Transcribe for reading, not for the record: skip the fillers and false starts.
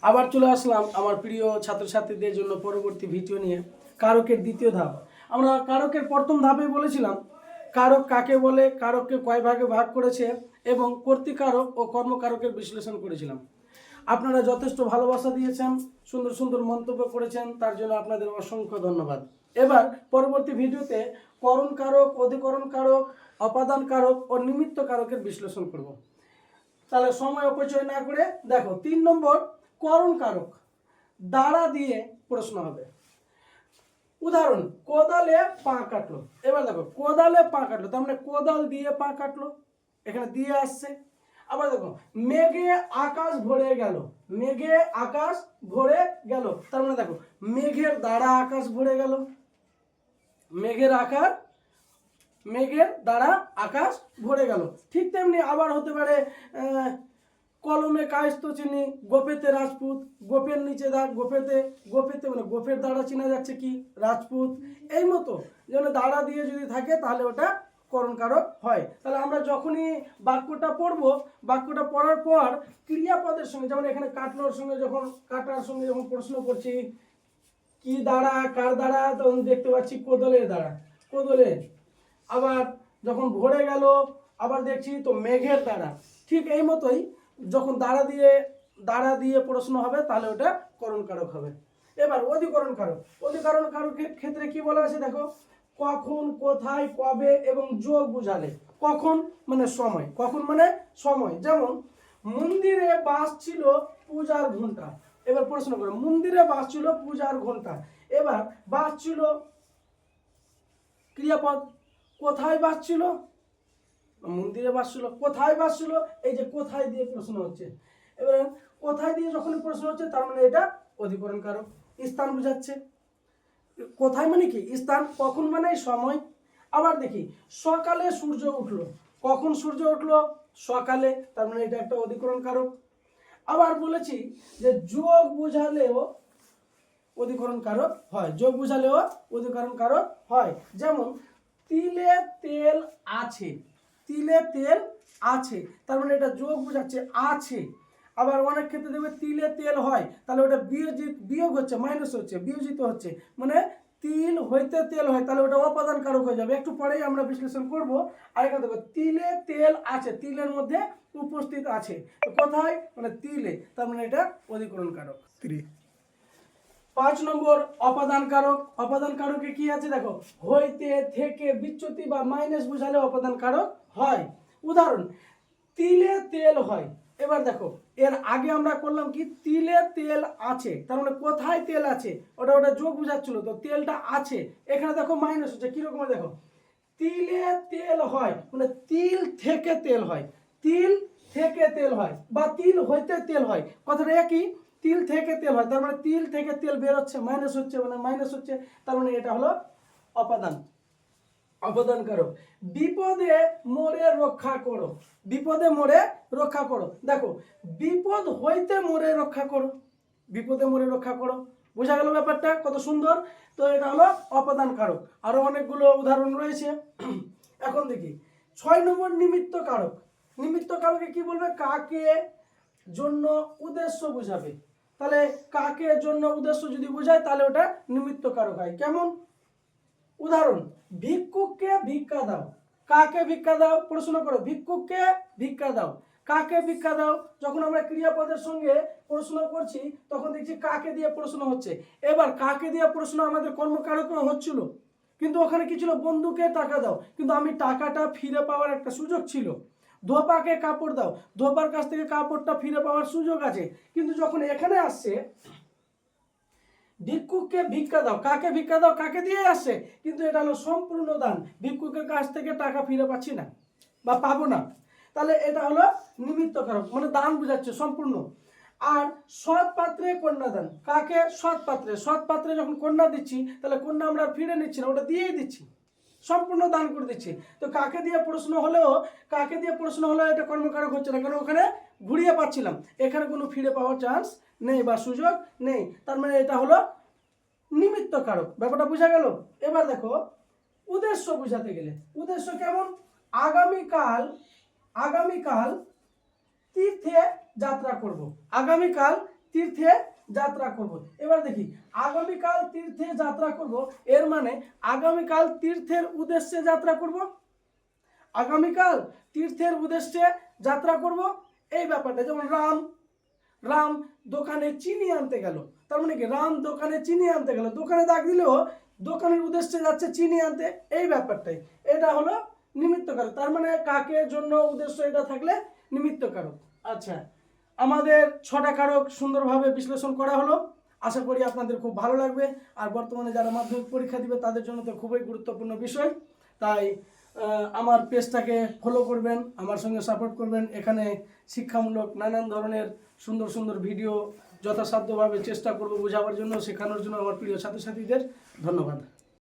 আবার চলে আসলাম আমার প্রিয় ছাত্রছাত্রীদের জন্য পরবর্তী ভিডিও নিয়ে। কারকের দ্বিতীয় ধাপ। আমরা কারকের প্রথম ধাপে বলেছিলাম কারক কাকে বলে, কারককে কয় ভাগে ভাগ করেছে এবং কর্তৃকারক ও কর্মকারকের বিশ্লেষণ করেছিলাম। আপনারা যথেষ্ট ভালোবাসা দিয়েছেন, সুন্দর সুন্দর মন্তব্য করেছেন, তার জন্য আপনাদের অসংখ্য ধন্যবাদ। এবার পরবর্তী ভিডিওতে করণ কারক, অধিকরণ কারক, অপাদান কারক ও নিমিত্ত কারকের বিশ্লেষণ করব। তাহলে সময় অপচয় না করে দেখো 3 নম্বর করণ কারক। দ্বারা দিয়ে প্রশ্ন হবে। উদাহরণ, কোদালে পা কাটলো। এবার দেখো কোদালে পা কাটলো, তার মানে কোদাল দিয়ে পা কাটলো, এখানে দিয়ে আসছে। আবার দেখো মেঘে আকাশ ভরে গেল, মেঘে আকাশ ভরে গেল, তার মানে দেখো মেঘের দ্বারা আকাশ ভরে গেল, মেঘের দ্বারা আকাশ ভরে গেল। ঠিক তেমনি আবার হতে পারে কলমে কায়স্থ চিনি, গোপেতে রাজপুত, গোপের নিচে দাগ, গোপেতে মানে গোপের দ্বারা চেনা যাচ্ছে কি রাজপুত। এই মতো যেন দ্বারা দিয়ে যদি থাকে তাহলে ওটা করণ কারক হয়। তাহলে আমরা যখনই বাক্যটা পড়বো, বাক্যটা পড়ার পর ক্রিয়াপদের সঙ্গে, যেমন এখানে কাটার সঙ্গে যখন প্রশ্ন করছি কি দ্বারা, কার দ্বারা, তখন দেখতে পাচ্ছি কোদলের দ্বারা, কোদলের। আবার যখন ভরে গেল আবার দেখছি তো মেঘের দ্বারা। ঠিক এই মতোই যখন দ্বারা দিয়ে প্রশ্ন হবে তাহলে ওটা করণ কারক হবে। এবার অধিকরণ কারকের ক্ষেত্রে কি বলা আছে দেখো, কখন, কোথায়, কবে এবং যোগ বুঝালে। কখন মানে সময়, যেমন মন্দিরে বাস ছিল পূজার ঘন্টা। এবার প্রশ্ন করো, মন্দিরে বাস ছিল পূজার ঘন্টা। এবার বাস ছিল ক্রিয়াপদ, কোথায় বাস ছিল, মন্দিরে বাস ছিল, কোথায় বাস ছিল, এই যে কোথায় দিয়ে প্রশ্ন হচ্ছে। এবার কোথায় দিয়ে যখন প্রশ্ন হচ্ছে তার মানে এটা অধিকরণ কারক। স্থান বুঝাচ্ছে, কোথায় মানে কি স্থান, কখন মানে সময়। আবার দেখি সকালে সূর্য উঠলো, কখন সূর্য উঠলো, সকালে, তার মানে এটা একটা অধিকরণ কারক। আবার বলেছি যে যোগ বুঝালেও অধিকরণ কারক হয়, যোগ বুঝালেও অধিকরণ কারক হয়। যেমন তিলে তেল আছে, তিলে তেল আছে, তার মানে এটা যোগ বুঝাচ্ছে আছে। আবার অনেক ক্ষেত্রে দেখবে তিলে তেল হয়, তাহলে ওটা বিয়োগ হচ্ছে, মাইনাস হচ্ছে, বিয়োজিত হচ্ছে, মানে তিল হইতে তেল হয়, তাহলে ওটা অপাদান কারক হয়ে যাবে। একটু পরেই আমরা বিশ্লেষণ করব। আর এখানে দেখো তিলে তেল আছে, তিলের মধ্যে উপস্থিত আছে, কোথায় মানে তিলে, তার মানে এটা অধিকরণ কারক। 5 নম্বর অপাদান কারক। অপাদান কারকে কি আছে দেখো, হইতে, থেকে, বিচ্যুতি বা মাইনাস বুঝালে অপাদান কারক হয়। উদাহরণ, তিলে তেল হয়। এবার দেখো এর আগে আমরা করলাম কি তিলে তেল আছে, তার মানে কোথায় তেল আছে, ওটা যোগ বুঝাচ্ছিল, তো তেলটা আছে। এখানে দেখো মাইনাস হচ্ছে, কিরকম দেখো তিলে তেল হয় মানে তিল থেকে তেল হয়, তিল থেকে তেল হয় বা তিল হইতে তেল হয়, কথাটা একই। তিল থেকে তেল হয়, তার মানে তিল থেকে তেল বের হচ্ছে, মাইনাস হচ্ছে, মানে মাইনাস হচ্ছে, তার মানে এটা হলো অপাদান কারক। বিপদে মোরে রক্ষা করো, বিপদে মোরে রক্ষা করো। দেখো বিপদ হইতে মোরে রক্ষা করো, বিপদে মোরে রক্ষা করো, বোঝা গেল ব্যাপারটা কত সুন্দর। তো এটা হলো অপাদান কারক। আরো অনেকগুলো উদাহরণ রয়েছে। এখন দেখি 6 নম্বর নিমিত্ত কারক। নিমিত্ত কারকে কি বলবে, কাকে জন্য উদ্দেশ্য বুঝাবে। তাহলে কাকে জন্য উদ্দেশ্য যদি বোঝায় তাহলে ওটা নিমিত্ত কারক হয়। কেমন, উদাহরণ, ভিক্ষুককে ভিক্ষা দাও, কাকে ভিক্ষা দাও, প্রশ্ন করো, ভিক্ষুককে ভিক্ষা দাও, কাকে ভিক্ষা দাও। যখন আমরা ক্রিয়াপদের সঙ্গে প্রশ্ন করছি তখন দেখছি কাকে দিয়ে প্রশ্ন হচ্ছে। এবার কাকে দিয়ে প্রশ্ন আমাদের কর্মকারক হচ্ছিল, কিন্তু ওখানে কি ছিল, বন্ধুকে টাকা দাও, কিন্তু আমি টাকাটা ফিরে পাওয়ার একটা সুযোগ ছিল। ধোপাকে কাপড় দাও, ধোপার কাছ থেকে কাপড়টা ফিরে পাওয়ার সুযোগ আছে। কিন্তু যখন এখানে আসছে ভিক্ষুককে ভিক্ষা দাও, কাকে ভিক্ষা দাও, কাকে দিয়ে আসছে, কিন্তু এটা হলো সম্পূর্ণ দান, ভিক্ষুকের কাছ থেকে টাকা ফিরে পাচ্ছি না বা পাবো না, তাহলে এটা হলো নিমিত্ত কারক, মানে দান বুঝাচ্ছে সম্পূর্ণ। আর সৎ পাত্রে কন্যা দান, কাকে, সৎ পাত্রে যখন কন্যা দিচ্ছি তাহলে কন্যা আমরা ফিরে নিচ্ছি না, ওটা দিয়েই দিচ্ছি, সম্পূর্ণ দান করে দিচ্ছি। তো কাকে দিয়ে প্রশ্ন হলেও এটা কর্মকারক হচ্ছে না, কারণ ওখানে ঘুরিয়ে পাচ্ছিলাম, এখানে কোনো ফিরে পাওয়ার চান্স নেই বা সুযোগ নেই, তার মানে এটা হলো নিমিত্ত কারক। ব্যাপারটা বোঝা গেল। এবার দেখো উদ্দেশ্য বোঝাতে গেলে, উদ্দেশ্য কেমন, আগামীকাল তীর্থে যাত্রা করব, আগামীকাল তীর্থে যাত্রা করব। এবার দেখি আগামীকাল তীর্থে যাত্রা করব, এর মানে আগামীকাল তীর্থের উদ্দেশ্যে যাত্রা করব, আগামীকাল তীর্থের উদ্দেশ্যে যাত্রা করব, এই ব্যাপারটা। যেমন রাম দোকানে চিনি আনতে গেল, তার মানে কি রাম দোকানে চিনি আনতে গেল, দোকানে দাগ দিলেও দোকানের উদ্দেশ্যে যাচ্ছে চিনি আনতে, এই ব্যাপারটাই। এটা হলো নিমিত্তকারক, তার মানে কাকে জন্য উদ্দেশ্য এটা থাকলে নিমিত্তকারক। আচ্ছা, আমাদের 6টা কারক সুন্দরভাবে বিশ্লেষণ করা হলো, আশা করি আপনাদের খুব ভালো লাগবে। আর বর্তমানে যারা মাধ্যমিক পরীক্ষা দিবে তাদের জন্য তো খুবই গুরুত্বপূর্ণ বিষয়, তাই আমার পেজটাকে ফলো করবেন, আমার সঙ্গে সাপোর্ট করবেন। এখানে শিক্ষামূলক নানান ধরনের সুন্দর সুন্দর ভিডিও যথাসাধ্যভাবে চেষ্টা করব বোঝাবার জন্য, শেখানোর জন্য আমার প্রিয় ছাত্রছাত্রীদের ধন্যবাদ।